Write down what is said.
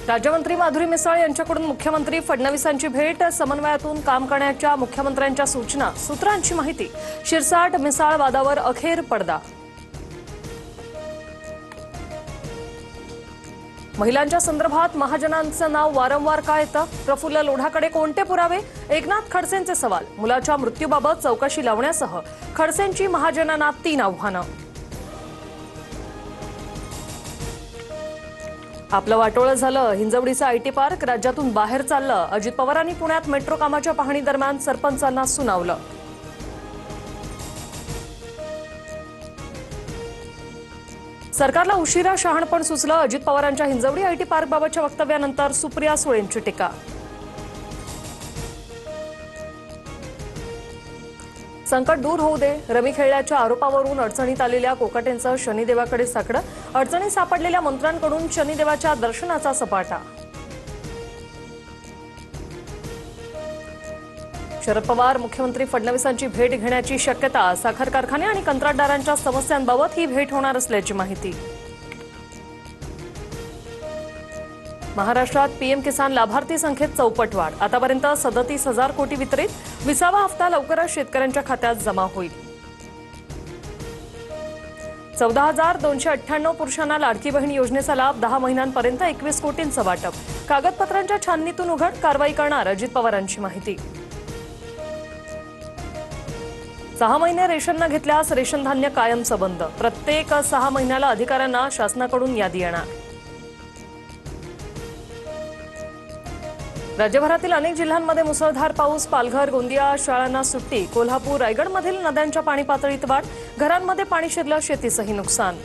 राज्यमंत्री माधुरी मिसाळ यांच्याकडून मुख्यमंत्री फडणवीसांची भेट, समन्वयातून काम करण्याच्या मुख्यमंत्र्यांच्या सूचना, सूत्रांची माहिती। शिरसाट मिसाळ वादावर अखेर पडदा। महिलांच्या संदर्भात महाजनांचं नाव वारंवार का येतं? प्रफुल्ल लोढाकडे कोणते पुरावे? एकनाथ खडसेंचे सवाल। मुलाच्या मृत्यूबाबत चौकशी लावण्यासह खडसेंची महाजनांना 3 आव्हानं। आपलं वाटोळं झालं, हिंजवडीचं आयटी पार्क राज्यातून बाहेर चाललं। अजित पवारांनी पुण्यात मेट्रो कामाच्या पाहणी दरम्यान सरपंचांना सुनावलं। सरकारला उशिरा शहाणपण सुचलं, अजित पवारांच्या हिंजवडी आयटी पार्कबाबतच्या वक्तव्यानंतर सुप्रिया सुळेंची टीका। संकट दूर होऊ दे, रमी खेळल्याच्या आरोपावरून अडचणीत आलेल्या कोकाटेंचं शनिदेवाकडे साकडं। अडचणीत सापडलेल्या मंत्र्यांकडून शनिदेवाच्या दर्शनाचा सपाटा। शरद पवार मुख्यमंत्री फडणवीसांची भेट घेण्याची शक्यता। साखर कारखाने आणि कंत्राटदारांच्या समस्यांबाबत ही भेट होणार असल्याची माहिती। महाराष्ट्रात पीएम किसान लाभार्थी संख्येत चौपट वाढ। आतापर्यंत 37,000 कोटी वितरित। 20वा हप्ता लवकरच शेतकऱ्यांच्या खात्यात जमा होईल। 14,298 पुरुषांना लाडकी बहीण योजनेचा लाभ। 10 महिन्यांपर्यंत 21 कोटींचं वाटप। कागदपत्रांच्या छाननीतून उघड, कारवाई करणार अजित पवारांची माहिती। 6 महिने रेशन न घेतल्यास रेशन धान्य कायमचं बंद। प्रत्येक 6 महिन्याला अधिकाऱ्यांना शासनाकडून यादी येणार। राज्यभरातील अनेक जिल्ह्यांमध्ये मुसळधार पाऊस। पालघर, गोंदिया शाळांना सुट्टी। कोल्हापूर, रायगडमधील नद्यांच्या पाणी पातळीत वाढ। घरांमध्ये पाणी शिरलं, शेतीचंही नुकसान।